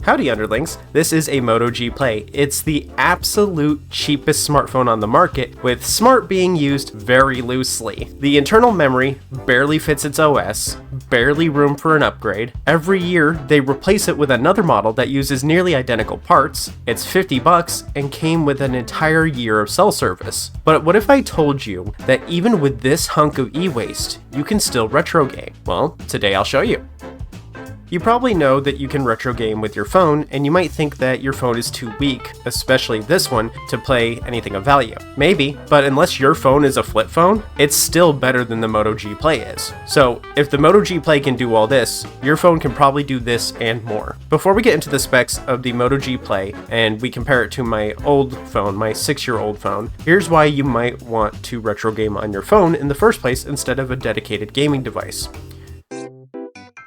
Howdy underlings, this is a Moto G Play. It's the absolute cheapest smartphone on the market, with smart being used very loosely. The internal memory barely fits its OS, barely room for an upgrade. Every year they replace it with another model that uses nearly identical parts. It's $50 and came with an entire year of cell service. But what if I told you that even with this hunk of e-waste, you can still retro game? Well, today I'll show you. You probably know that you can retro game with your phone, and you might think that your phone is too weak, especially this one, to play anything of value. Maybe, but unless your phone is a flip phone, it's still better than the Moto G Play is. So if the Moto G Play can do all this, your phone can probably do this and more. Before we get into the specs of the Moto G Play, and we compare it to my old phone, my 6-year-old phone, here's why you might want to retro game on your phone in the first place instead of a dedicated gaming device.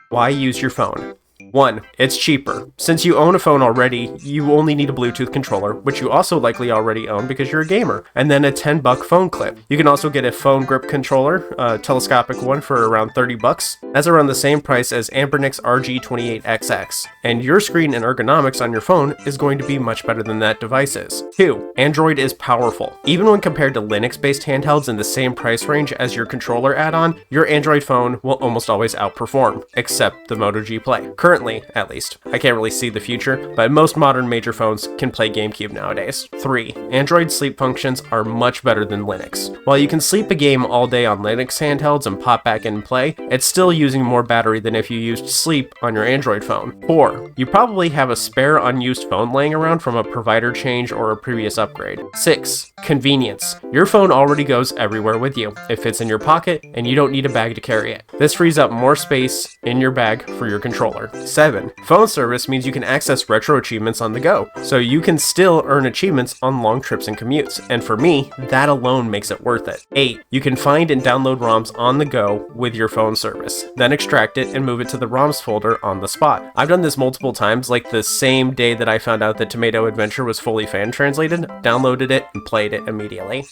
Why use your phone? 1. It's cheaper. Since you own a phone already, you only need a Bluetooth controller, which you also likely already own because you're a gamer, and then a $10 phone clip. You can also get a phone grip controller, a telescopic one, for around $30. That's around the same price as Anbernic's RG28XX, and your screen and ergonomics on your phone is going to be much better than that device is. 2. Android is powerful. Even when compared to Linux-based handhelds in the same price range as your controller add-on, your Android phone will almost always outperform, except the Moto G Play. Currently, at least. I can't really see the future, but most modern major phones can play GameCube nowadays. 3. Android sleep functions are much better than Linux. While you can sleep a game all day on Linux handhelds and pop back in and play, it's still using more battery than if you used sleep on your Android phone. 4. You probably have a spare unused phone laying around from a provider change or a previous upgrade. 6. Convenience. Your phone already goes everywhere with you. It fits in your pocket, and you don't need a bag to carry it. This frees up more space in your bag for your controller. 7. Phone service means you can access retro achievements on the go, so you can still earn achievements on long trips and commutes, and for me, that alone makes it worth it. 8. You can find and download ROMs on the go with your phone service, then extract it and move it to the ROMs folder on the spot. I've done this multiple times, like the same day that I found out that Tomato Adventure was fully fan translated, downloaded it, and played it immediately.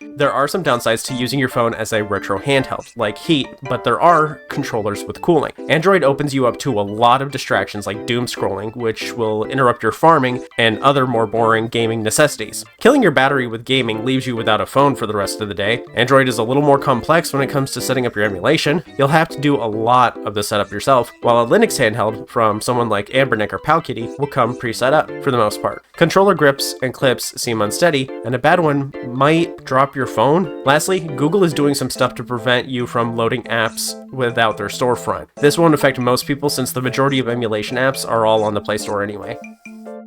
There are some downsides to using your phone as a retro handheld, like heat, but there are controllers with cooling. Android opens you up to a lot of distractions like doom scrolling, which will interrupt your farming and other more boring gaming necessities. Killing your battery with gaming leaves you without a phone for the rest of the day. Android is a little more complex when it comes to setting up your emulation. You'll have to do a lot of the setup yourself, while a Linux handheld from someone like Anbernic or Powkitty will come pre-set up for the most part. Controller grips and clips seem unsteady, and a bad one might drop your phone. Lastly, Google is doing some stuff to prevent you from loading apps without their storefront. This won't affect most people since the majority of emulation apps are all on the Play Store anyway.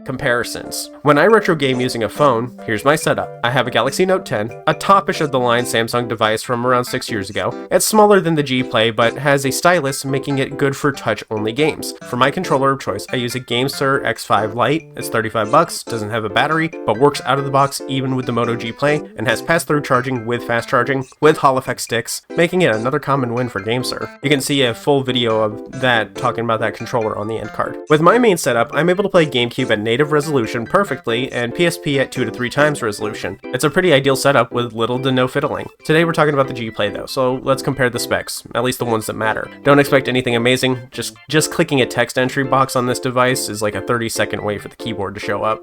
Comparisons. When I retro game using a phone, here's my setup. I have a Galaxy Note 10, a top-ish of the line Samsung device from around 6 years ago. It's smaller than the G Play, but has a stylus making it good for touch-only games. For my controller of choice, I use a GameSir X5 Lite. It's $35, doesn't have a battery, but works out of the box even with the Moto G Play, and has pass-through charging with fast charging, with Hall effect sticks, making it another common win for GameSir. You can see a full video of that talking about that controller on the end card. With my main setup, I'm able to play GameCube at native resolution perfectly and PSP at 2 to 3 times resolution. It's a pretty ideal setup with little to no fiddling. Today we're talking about the G Play though, so let's compare the specs, at least the ones that matter. Don't expect anything amazing, just clicking a text entry box on this device is like a 30-second wait for the keyboard to show up.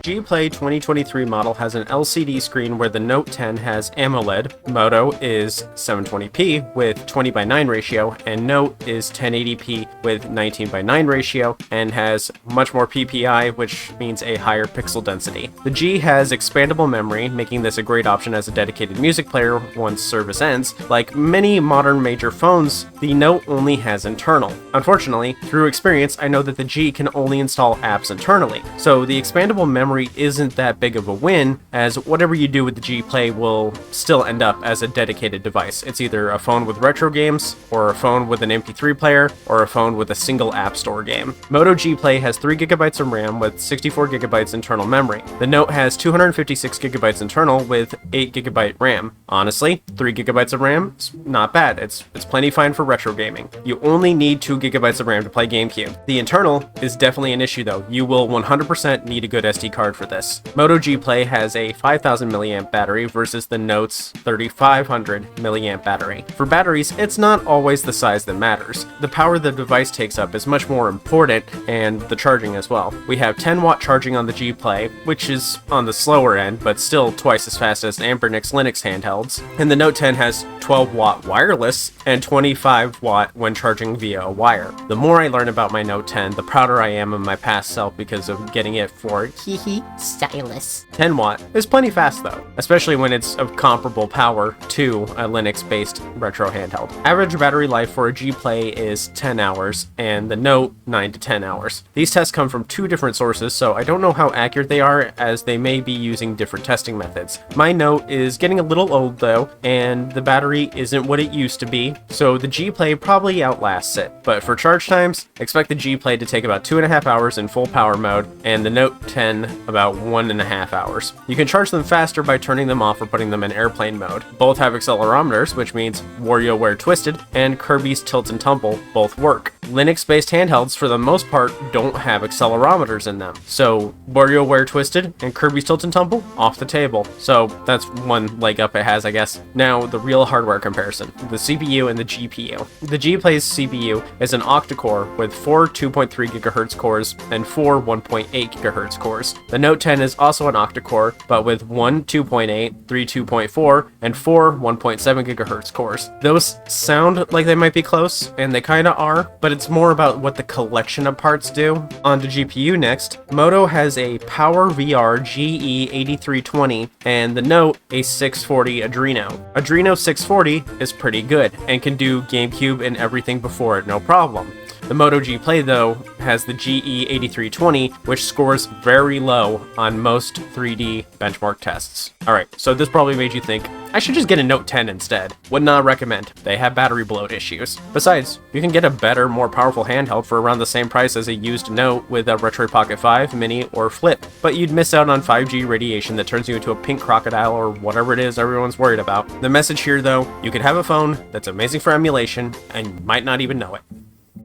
G Play 2023 model has an LCD screen where the Note 10 has AMOLED, Moto is 720p with 20:9 ratio, and Note is 1080p with 19:9 ratio, and has much more PPI, which means a higher pixel density. The G has expandable memory, making this a great option as a dedicated music player once service ends. Like many modern major phones, the Note only has internal. Unfortunately, through experience, I know that the G can only install apps internally, so the expandable memory isn't that big of a win, as whatever you do with the G Play will still end up as a dedicated device. It's either a phone with retro games, or a phone with an MP3 player, or a phone with a single app store game. Moto G Play has 3GB of RAM with 64GB internal memory. The Note has 256GB internal with 8GB RAM. Honestly, 3GB of RAM is not bad. It's plenty fine for retro gaming. You only need 2GB of RAM to play GameCube. The internal is definitely an issue though. You will 100% need a good SD card card for this. Moto G Play has a 5000 mAh battery versus the Note's 3500 mAh battery. For batteries, it's not always the size that matters. The power the device takes up is much more important, and the charging as well. We have 10 watt charging on the G Play, which is on the slower end, but still twice as fast as Ambernick's Linux handhelds. And the Note 10 has 12 watt wireless and 25 watt when charging via a wire. The more I learn about my Note 10, the prouder I am of my past self because of getting it for stylus. 10 watt is plenty fast though, especially when it's of comparable power to a Linux-based retro handheld. Average battery life for a G Play is 10 hours, and the Note 9 to 10 hours. These tests come from two different sources, so I don't know how accurate they are, as they may be using different testing methods. My Note is getting a little old though, and the battery isn't what it used to be, so the G Play probably outlasts it. But for charge times, expect the G Play to take about 2.5 hours in full power mode, and the Note 10 about 1.5 hours. You can charge them faster by turning them off or putting them in airplane mode. Both have accelerometers, which means WarioWare Twisted and Kirby's Tilt and Tumble both work. Linux-based handhelds, for the most part, don't have accelerometers in them. So WarioWare Twisted and Kirby's Tilt and Tumble, off the table. So that's one leg up it has, I guess. Now, the real hardware comparison. The CPU and the GPU. The G Play's CPU is an octa-core with 4 2.3 GHz cores and 4 1.8 GHz cores. The Note 10 is also an octa-core, but with 1 2.8, 3 2.4, and 4 1.7 GHz cores. Those sound like they might be close, and they kinda are, but it's more about what the collection of parts do. On to GPU next. Moto has a PowerVR GE8320 and the Note a 640 Adreno. Adreno 640 is pretty good and can do GameCube and everything before it no problem. The Moto G Play, though, has the GE8320, which scores very low on most 3D benchmark tests. Alright, so this probably made you think, I should just get a Note 10 instead. Would not recommend. They have battery bloat issues. Besides, you can get a better, more powerful handheld for around the same price as a used Note with a Retro Pocket 5, Mini, or Flip, but you'd miss out on 5G radiation that turns you into a pink crocodile or whatever it is everyone's worried about. The message here, though, you could have a phone that's amazing for emulation, and you might not even know it.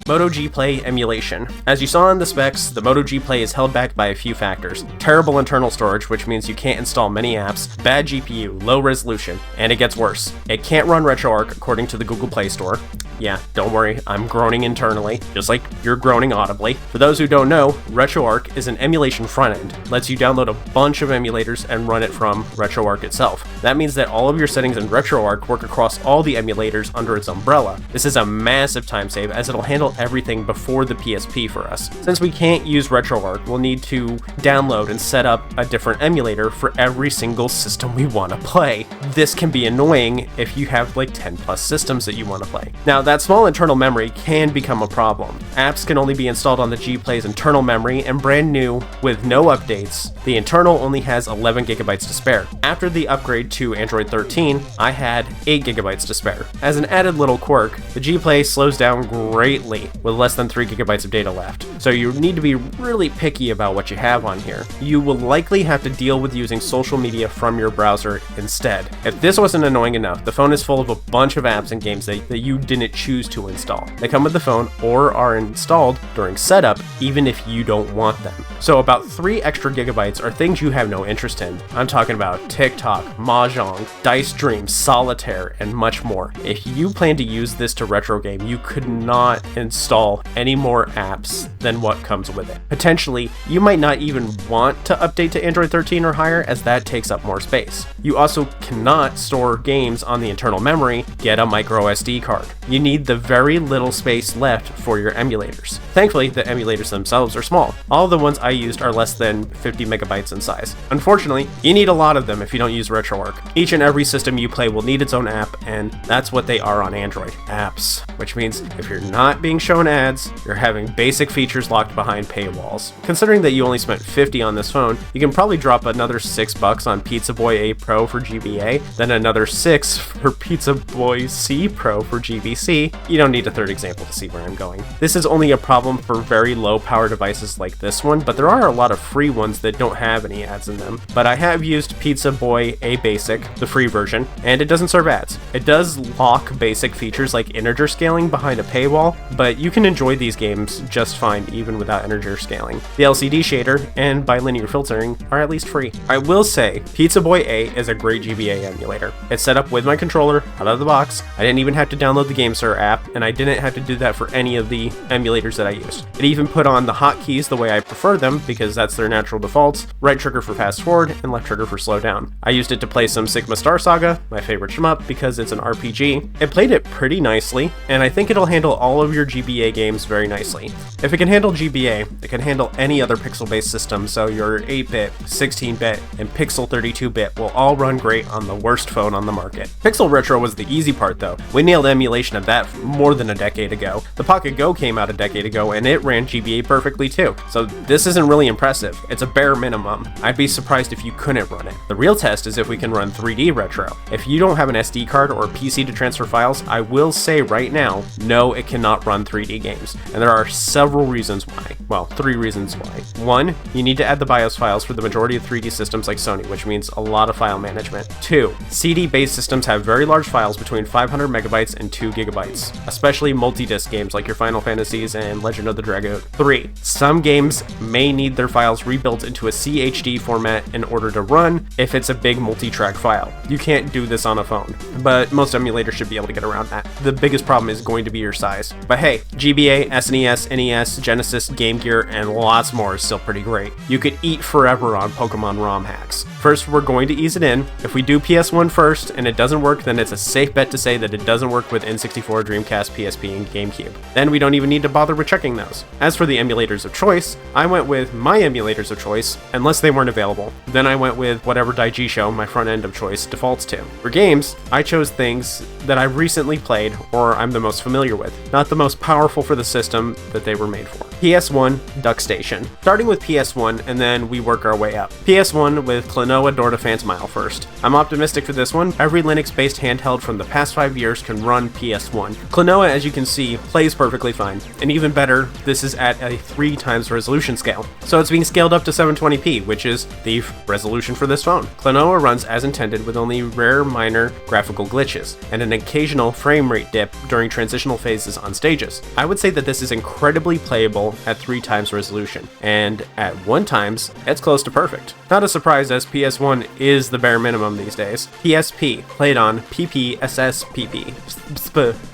Moto G Play emulation. As you saw in the specs, the Moto G Play is held back by a few factors. Terrible internal storage, which means you can't install many apps, bad GPU, low resolution, and it gets worse. It can't run RetroArch according to the Google Play Store. Yeah, don't worry, I'm groaning internally, just like you're groaning audibly. For those who don't know, RetroArch is an emulation front end. Lets you download a bunch of emulators and run it from RetroArch itself. That means that all of your settings in RetroArch work across all the emulators under its umbrella. This is a massive time save, as it'll handle everything before the PSP for us. Since we can't use RetroArch, we'll need to download and set up a different emulator for every single system we want to play. This can be annoying if you have like 10 plus systems that you want to play. Now, that small internal memory can become a problem. Apps can only be installed on the G Play's internal memory, and brand new, with no updates, the internal only has 11 gigabytes to spare. After the upgrade to Android 13, I had 8 gigabytes to spare. As an added little quirk, the G Play slows down greatly with less than 3 gigabytes of data left, so you need to be really picky about what you have on here. You will likely have to deal with using social media from your browser instead. If this wasn't annoying enough, the phone is full of a bunch of apps and games that you didn't choose to install. They come with the phone or are installed during setup, even if you don't want them. So about 3 extra gigabytes are things you have no interest in. I'm talking about TikTok, Mahjong, Dice Dream, Solitaire, and much more. If you plan to use this to retro game, you could not install any more apps than what comes with it. Potentially, you might not even want to update to Android 13 or higher, as that takes up more space. You also cannot store games on the internal memory. Get a micro SD card. You need the very little space left for your emulators. Thankfully, the emulators themselves are small. All of the ones I used are less than 50 megabytes in size. Unfortunately, you need a lot of them if you don't use RetroArch. Each and every system you play will need its own app, and that's what they are on Android. Apps. Which means if you're not being shown ads, you're having basic features locked behind paywalls. Considering that you only spent $50 on this phone, you can probably drop another $6 on Pizza Boy A Pro for GBA, then another $6 for Pizza Boy C Pro for GBC. You don't need a third example to see where I'm going. This is only a problem problem for very low power devices like this one, but there are a lot of free ones that don't have any ads in them. But I have used Pizza Boy A Basic, the free version, and it doesn't serve ads. It does lock basic features like integer scaling behind a paywall, but you can enjoy these games just fine even without integer scaling. The LCD shader and bilinear filtering are at least free. I will say, Pizza Boy A is a great GBA emulator. It's set up with my controller out of the box. I didn't even have to download the GameSir app, and I didn't have to do that for any of the emulators that I used. It even put on the hotkeys the way I prefer them, because that's their natural defaults: right trigger for fast forward and left trigger for slow down. I used it to play some Sigma Star Saga, my favorite shmup, because it's an RPG. It played it pretty nicely, and I think it'll handle all of your GBA games very nicely. If it can handle GBA, it can handle any other pixel-based system, so your 8-bit, 16-bit, and Pixel 32-bit will all run great on the worst phone on the market. Pixel Retro was the easy part though. We nailed emulation of that more than a decade ago. The Pocket Go came out a decade ago and it ran GBA perfectly too. So this isn't really impressive. It's a bare minimum. I'd be surprised if you couldn't run it. The real test is if we can run 3D Retro. If you don't have an SD card or a PC to transfer files, I will say right now, no, it cannot run 3D games. And there are several reasons why. Well, 3 reasons why. 1, you need to add the BIOS files for the majority of 3D systems like Sony, which means a lot of file management. 2, CD-based systems have very large files between 500 megabytes and 2 gigabytes, especially multi-disc games like your Final Fantasies and Legend of the Dragon. 3, some games may need their files rebuilt into a CHD format in order to run if it's a big multi-track file. You can't do this on a phone, but most emulators should be able to get around that. The biggest problem is going to be your size. But hey, GBA, SNES, NES, Genesis, Game Gear, and lots more is still pretty great. You could eat forever on Pokemon ROM hacks. First, we're going to ease it in. If we do PS1 first and it doesn't work, then it's a safe bet to say that it doesn't work with N64, Dreamcast, PSP, and GameCube. Then we don't even need to bother with checking those. As for the emulators of choice, I went with my emulators of choice, unless they weren't available. Then I went with whatever Daigisho, my front end of choice, defaults to. For games, I chose things that I've recently played or I'm the most familiar with, not the most powerful for the system that they were made for. PS1, DuckStation. Starting with PS1, and then we work our way up. PS1 with Klonoa Door to Phantomile first. I'm optimistic for this one. Every Linux-based handheld from the past 5 years can run PS1. Klonoa, as you can see, plays perfectly fine. And even better, this is at a 3 times resolution scale. So it's being scaled up to 720p, which is the resolution for this phone. Klonoa runs as intended with only rare minor graphical glitches, and an occasional frame rate dip during transitional phases on stages. I would say that this is incredibly playable at 3 times resolution, and at 1 times, it's close to perfect. Not a surprise, as PS1 is the bare minimum these days. PSP, played on PPSSPP.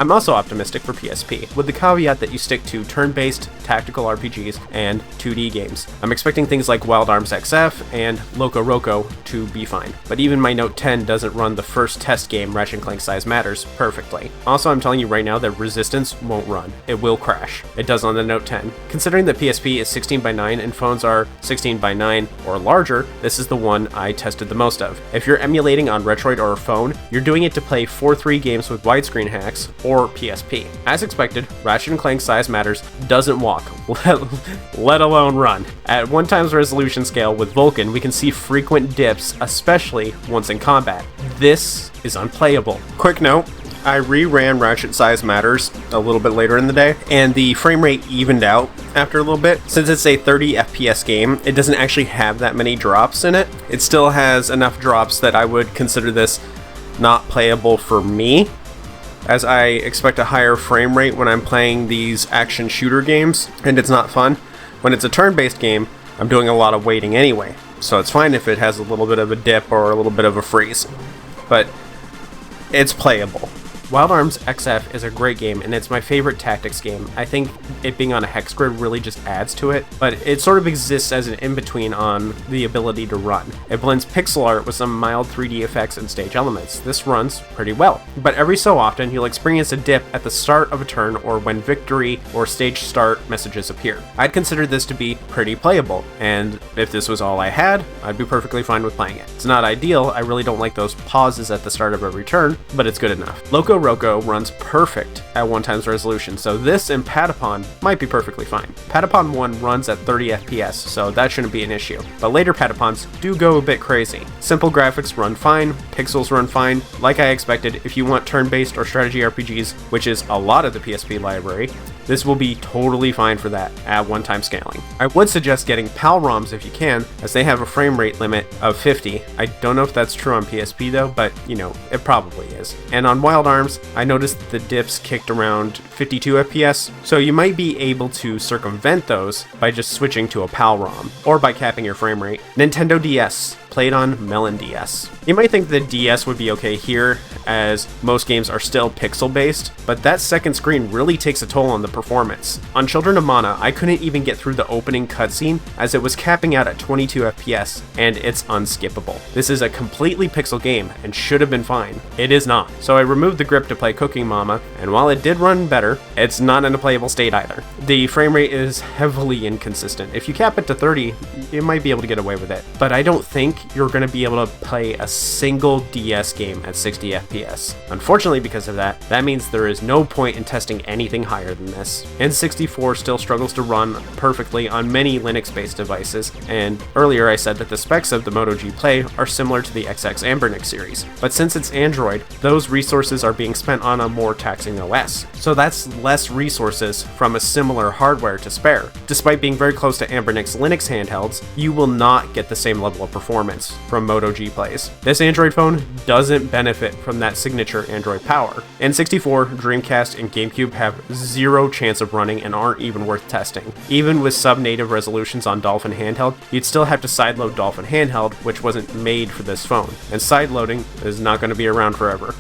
I'm also optimistic for PSP, with the caveat that you stick to turn-based tactical RPGs and 2D games. I'm expecting things like Wild Arms XF and Loco Roco to be fine, but even my Note 10 doesn't run the first test game, Ratchet & Clank Size Matters, perfectly. Also, I'm telling you right now that Resistance won't run. It will crash. It does on the Note 10. Considering that PSP is 16:9 and phones are 16:9 or larger, this is the one I tested the most of. If you're emulating on Retroid or a phone, you're doing it to play 4:3 games with widescreen hacks or PSP. As expected, Ratchet & Clank Size Matters doesn't walk, let alone run. At 1 times resolution scale with Vulkan, we can see frequent dips, especially once in combat. This is unplayable. Quick note, I re-ran Ratchet Size Matters a little bit later in the day, and the frame rate evened out after a little bit. Since it's a 30 FPS game, it doesn't actually have that many drops in it. It still has enough drops that I would consider this not playable for me, as I expect a higher frame rate when I'm playing these action shooter games, and it's not fun. When it's a turn-based game, I'm doing a lot of waiting anyway, so it's fine if it has a little bit of a dip or a little bit of a freeze. But it's playable. Wild Arms XF is a great game, and it's my favorite tactics game. I think it being on a hex grid really just adds to it, but it sort of exists as an in-between on the ability to run. It blends pixel art with some mild 3D effects and stage elements. This runs pretty well, but every so often you'll experience a dip at the start of a turn or when victory or stage start messages appear. I'd consider this to be pretty playable, and if this was all I had, I'd be perfectly fine with playing it. It's not ideal, I really don't like those pauses at the start of every turn, but it's good enough. Loco Roco runs perfect at 1 times resolution, so this and Patapon might be perfectly fine. Patapon 1 runs at 30 FPS, so that shouldn't be an issue, but later Patapons do go a bit crazy. Simple graphics run fine, pixels run fine, like I expected. If you want turn-based or strategy RPGs, which is a lot of the PSP library, this will be totally fine for that at one-time scaling. I would suggest getting PAL ROMs if you can, as they have a frame rate limit of 50. I don't know if that's true on PSP though, but you know, it probably is. And on Wild Arms, I noticed the dips kicked around 52 FPS, so you might be able to circumvent those by just switching to a PAL ROM, or by capping your frame rate. Nintendo DS, played on Melon DS. You might think the DS would be okay here, as most games are still pixel-based, but that second screen really takes a toll on the performance. On Children of Mana, I couldn't even get through the opening cutscene, as it was capping out at 22 FPS, and it's unskippable. This is a completely pixel game, and should have been fine. It is not. So I removed the grip to play Cooking Mama, and while it did run better, it's not in a playable state either. The frame rate is heavily inconsistent. If you cap it to 30, you might be able to get away with it, but I don't think you're going to be able to play a single DS game at 60 FPS. Unfortunately, because of that, that means there is no point in testing anything higher than this. N64 still struggles to run perfectly on many Linux-based devices, and earlier I said that the specs of the Moto G Play are similar to the XX Anbernic series, but since it's Android, those resources are being spent on a more taxing OS, so that's less resources from a similar hardware to spare. Despite being very close to Anbernic's Linux handhelds, you will not get the same level of performance from Moto G Plays. This Android phone doesn't benefit from that signature Android power. N64, Dreamcast, and GameCube have zero chance of running and aren't even worth testing. Even with sub-native resolutions on Dolphin Handheld, you'd still have to sideload Dolphin Handheld, which wasn't made for this phone, and sideloading is not going to be around forever.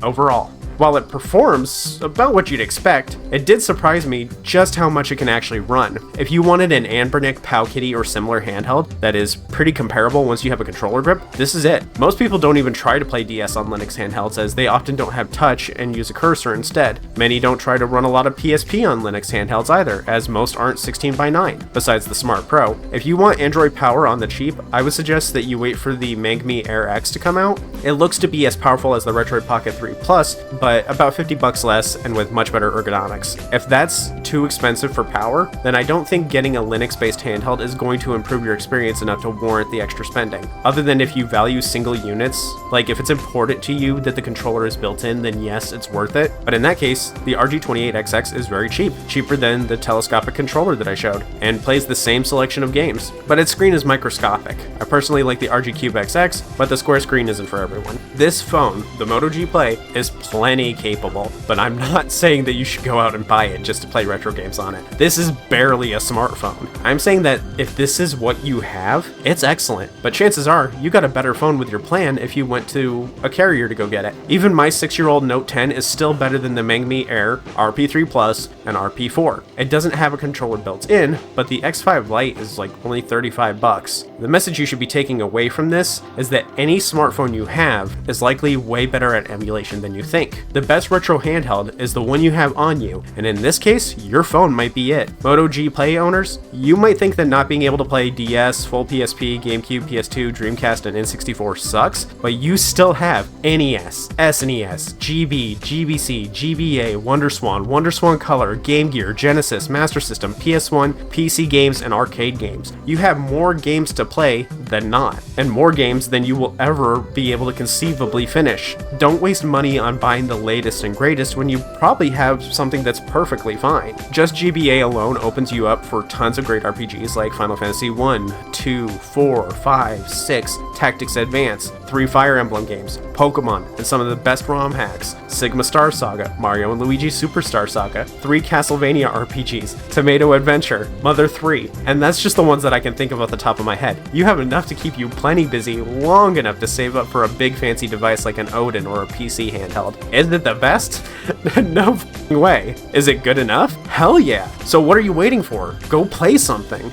Overall, while it performs about what you'd expect, it did surprise me just how much it can actually run. If you wanted an Anbernic, Powkitty, or similar handheld that is pretty comparable once you have a controller grip, this is it. Most people don't even try to play DS on Linux handhelds, as they often don't have touch and use a cursor instead. Many don't try to run a lot of PSP on Linux handhelds either, as most aren't 16:9, besides the Smart Pro. If you want Android power on the cheap, I would suggest that you wait for the Mangmi Air X to come out. It looks to be as powerful as the Retroid Pocket 3 Plus, but about $50 less and with much better ergonomics. If that's too expensive for power, then I don't think getting a Linux-based handheld is going to improve your experience enough to warrant the extra spending. Other than if you value single units, like if it's important to you that the controller is built in, then yes, it's worth it. But in that case, the RG28XX is very cheap, cheaper than the telescopic controller that I showed, and plays the same selection of games. But its screen is microscopic. I personally like the RG Cube XX, but the square screen isn't for everyone. This phone, the Moto G Play, is plenty capable, but I'm not saying that you should go out and buy it just to play retro games on it. This is barely a smartphone. I'm saying that if this is what you have, it's excellent, but chances are you got a better phone with your plan if you went to a carrier to go get it. Even my 6-year-old Note 10 is still better than the Mangmi Air, RP3 Plus, and RP4. It doesn't have a controller built in, but the X5 Lite is like only $35. The message you should be taking away from this is that any smartphone you have is likely way better at emulation than you think. The best retro handheld is the one you have on you, and in this case, your phone might be it. Moto G Play owners, you might think that not being able to play DS, full PSP, GameCube, PS2, Dreamcast, and N64 sucks, but you still have NES, SNES, GB, GBC, GBA, WonderSwan Color, Game Gear, Genesis, Master System, PS1, PC games, and arcade games. You have more games to play than not, and more games than you will ever be able to conceivably finish. Don't waste money on buying the latest and greatest when you probably have something that's perfectly fine. Just GBA alone opens you up for tons of great RPGs like Final Fantasy 1, 2, 4, 5, 6, Tactics Advance, 3 Fire Emblem games, Pokemon, and some of the best ROM hacks, Sigma Star Saga, Mario and Luigi Superstar Saga, 3 Castlevania RPGs, Tomato Adventure, Mother 3, and that's just the ones that I can think of off the top of my head. You have enough to keep you plenty busy long enough to save up for a big fancy device like an Odin or a PC handheld. Isn't it the best? No way. Is it good enough? Hell yeah. So what are you waiting for? Go play something.